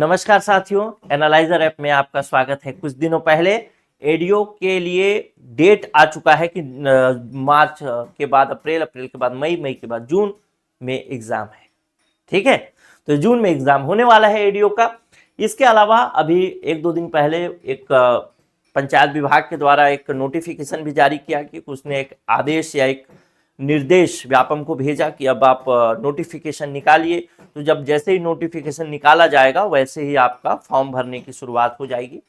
नमस्कार साथियों, analyser app में आपका स्वागत है। कुछ दिनों पहले एडीओ के लिए डेट आ चुका है कि मार्च के बाद अप्रैल के बाद मई के बाद जून में एग्जाम है। ठीक है, तो जून में एग्जाम होने वाला है एडीओ का। इसके अलावा अभी एक दो दिन पहले एक पंचायत विभाग के द्वारा एक नोटिफिकेशन भी जारी किया कि उसने एक आदेश या एक निर्देश व्यापम को भेजा कि अब आप नोटिफिकेशन निकालिए। तो जब जैसे ही नोटिफिकेशन निकाला जाएगा वैसे ही आपका फॉर्म भरने की शुरुआत हो जाएगी।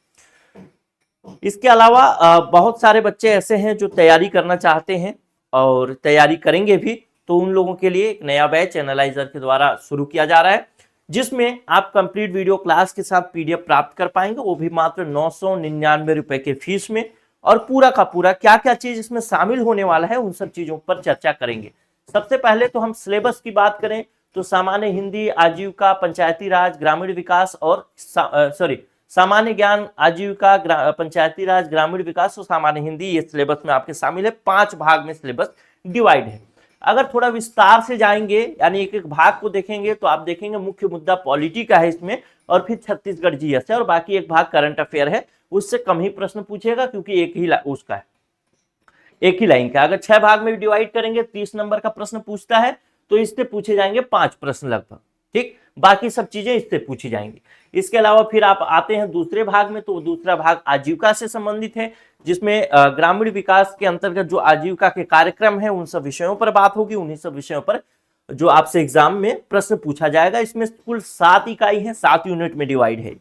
इसके अलावा बहुत सारे बच्चे ऐसे हैं जो तैयारी करना चाहते हैं और तैयारी करेंगे भी, तो उन लोगों के लिए एक नया बैच एनालाइजर के द्वारा शुरू किया जा रहा है, जिसमें आप कंप्लीट वीडियो क्लास के साथ पीडीएफ प्राप्त कर पाएंगे, वो भी मात्र 999 रुपए के फीस में। और पूरा का पूरा क्या क्या चीज इसमें शामिल होने वाला है उन सब चीजों पर चर्चा करेंगे। सबसे पहले तो हम सिलेबस की बात करें तो सामान्य हिंदी, आजीविका, पंचायती राज, ग्रामीण विकास और सामान्य ज्ञान, आजीविका, पंचायती राज, ग्रामीण विकास और सामान्य हिंदी, ये सिलेबस में आपके शामिल है। 5 भाग में सिलेबस डिवाइड है। अगर थोड़ा विस्तार से जाएंगे यानी एक एक भाग को देखेंगे तो आप देखेंगे मुख्य मुद्दा पॉलिटी का है इसमें, और फिर छत्तीसगढ़ जीएस है, और बाकी एक भाग करंट अफेयर है। उससे कम ही प्रश्न पूछेगा क्योंकि एक ही उसका है, एक ही लाइन का। अगर 6 भाग में डिवाइड करेंगे 30 नंबर का प्रश्न पूछता है, तो इससे पूछे जाएंगे 5 प्रश्न लगभग। ठीक, बाकी सब चीजें इससे पूछी जाएंगी। इसके अलावा फिर आप आते हैं दूसरे भाग में, तो दूसरा भाग आजीविका से संबंधित है, जिसमें ग्रामीण विकास के अंतर्गत जो आजीविका के कार्यक्रम है उन सब विषयों पर बात होगी। उन्हीं सब विषयों पर जो आपसे एग्जाम में प्रश्न पूछा जाएगा। इसमें कुल 7 इकाई है, 7 यूनिट में डिवाइड है।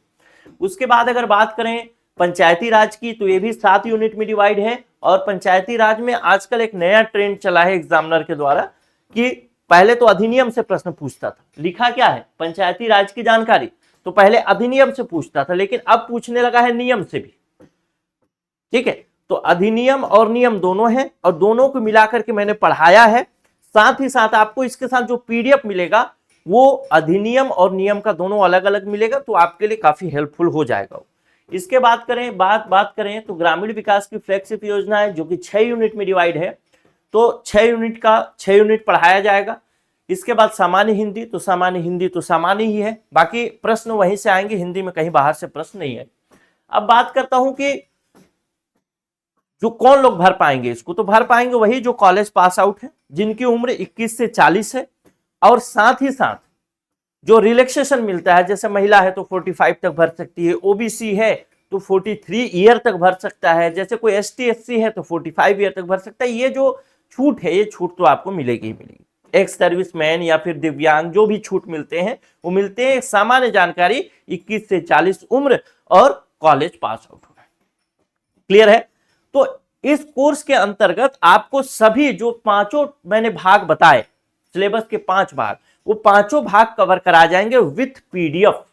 उसके बाद अगर बात करें पंचायती राज की, तो ये भी 7 यूनिट में डिवाइड है। और पंचायती राज में आजकल एक नया ट्रेंड चला है एग्जामिनर के द्वारा कि पहले तो अधिनियम से प्रश्न पूछता था, लिखा क्या है पंचायती राज की जानकारी, तो पहले अधिनियम से पूछता था, लेकिन अब पूछने लगा है नियम से भी। ठीक है, तो अधिनियम और नियम दोनों हैं और दोनों को मिलाकर के मैंने पढ़ाया है। साथ ही साथ आपको इसके साथ जो पीडीएफ मिलेगा वो अधिनियम और नियम का दोनों अलग अलग मिलेगा, तो आपके लिए काफी हेल्पफुल हो जाएगा। इसके बात करें तो ग्रामीण विकास की फ्लैगशिप योजना है जो कि 6 यूनिट में डिवाइड है, तो 6 यूनिट पढ़ाया जाएगा। इसके बाद सामान्य हिंदी तो सामान्य ही है, बाकी प्रश्न वहीं से आएंगे, हिंदी में कहीं बाहर से प्रश्न नहीं है। अब बात करता हूं कि जो कौन लोग भर पाएंगे इसको, तो भर पाएंगे वही जो कॉलेज पास आउट है, जिनकी उम्र 21 से 40 है, और साथ ही साथ जो रिलैक्सेशन मिलता है, जैसे महिला है तो 45 तक भर सकती है, ओबीसी है तो 43 ईयर तक भर सकता है, जैसे कोई एसटी एससी है तो 45 ईयर तक भर सकता है। ये जो छूट है, ये छूट तो आपको मिलेगी ही मिलेगी। एक्स सर्विसमैन या फिर दिव्यांग जो भी छूट मिलते हैं वो मिलते हैं। सामान्य जानकारी 21 से 40 उम्र और कॉलेज पास आउट होना। क्लियर है? तो इस कोर्स के अंतर्गत आपको सभी जो 5 मैंने भाग बताए, सिलेबस के 5 भाग, वो 5 भाग कवर करा जाएंगे विथ पीडीएफ।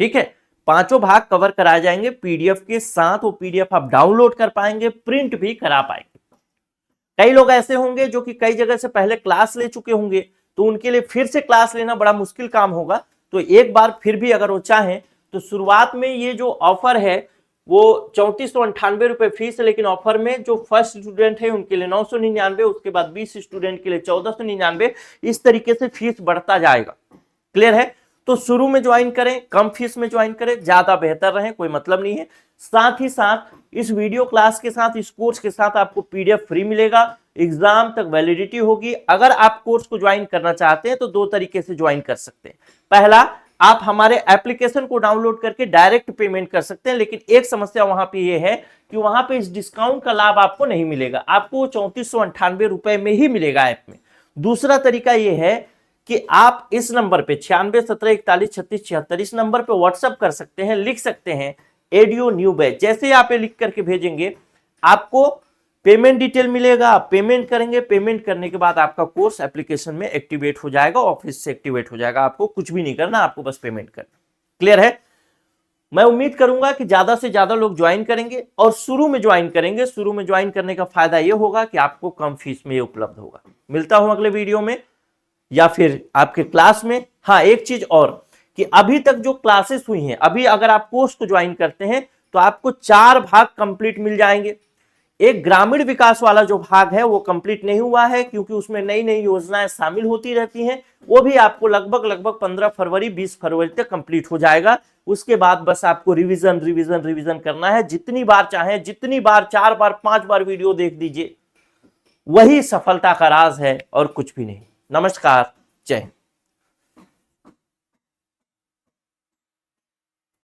ठीक है, 5 भाग कवर कराए जाएंगे पीडीएफ के साथ। वो पीडीएफ आप डाउनलोड कर पाएंगे, प्रिंट भी करा पाएंगे। कई लोग ऐसे होंगे जो कि कई जगह से पहले क्लास ले चुके होंगे, तो उनके लिए फिर से क्लास लेना बड़ा मुश्किल काम होगा। तो एक बार फिर भी अगर वो चाहें तो शुरुआत में ये जो ऑफर है वो 3498 रुपए फीस है, लेकिन ऑफर में जो फर्स्ट स्टूडेंट है उनके लिए 999, उसके बाद 20 स्टूडेंट के लिए 1499, इस तरीके से फीस बढ़ता जाएगा। क्लियर है? तो शुरू में ज्वाइन करें, कम फीस में ज्वाइन करें, ज्यादा बेहतर रहे, कोई मतलब नहीं है। साथ ही साथ इस वीडियो क्लास के साथ, इस कोर्स के साथ आपको पीडीएफ फ्री मिलेगा, एग्जाम तक वैलिडिटी होगी। अगर आप कोर्स को ज्वाइन करना चाहते हैं तो 2 तरीके से ज्वाइन कर सकते हैं। पहला, आप हमारे एप्लीकेशन को डाउनलोड करके डायरेक्ट पेमेंट कर सकते हैं, लेकिन एक समस्या वहां पे ये है कि वहां पे इस डिस्काउंट का लाभ आपको नहीं मिलेगा, आपको 3498 रुपए में ही मिलेगा ऐप में। दूसरा तरीका यह है कि आप इस नंबर पे 96 17 41 36 76 इस नंबर पे व्हाट्सएप कर सकते हैं, लिख सकते हैं एडीओ न्यू बैच। जैसे ही आप ये लिख करके भेजेंगे आपको पेमेंट डिटेल मिलेगा, आप पेमेंट करेंगे, पेमेंट करने के बाद आपका कोर्स एप्लीकेशन में एक्टिवेट हो जाएगा, ऑफिस से एक्टिवेट हो जाएगा। आपको कुछ भी नहीं करना, आपको बस पेमेंट करना। क्लियर है? मैं उम्मीद करूंगा कि ज्यादा से ज्यादा लोग ज्वाइन करेंगे और शुरू में ज्वाइन करेंगे। शुरू में ज्वाइन करने का फायदा यह होगा कि आपको कम फीस में ये उपलब्ध होगा। मिलता हूं अगले वीडियो में या फिर आपके क्लास में। हाँ, एक चीज और कि अभी तक जो क्लासेस हुई हैं, अभी अगर आप कोर्स को ज्वाइन करते हैं तो आपको 4 भाग कंप्लीट मिल जाएंगे। एक ग्रामीण विकास वाला जो भाग है वो कंप्लीट नहीं हुआ है, क्योंकि उसमें नई नई योजनाएं शामिल होती रहती हैं। वो भी आपको लगभग 15 फरवरी 20 फरवरी तक कंप्लीट हो जाएगा। उसके बाद बस आपको रिवीजन रिवीजन रिवीजन करना है, जितनी बार चाहे, जितनी बार, 4 बार 5 बार वीडियो देख दीजिए, वही सफलता का राज है और कुछ भी नहीं। नमस्कार, जय हिंद।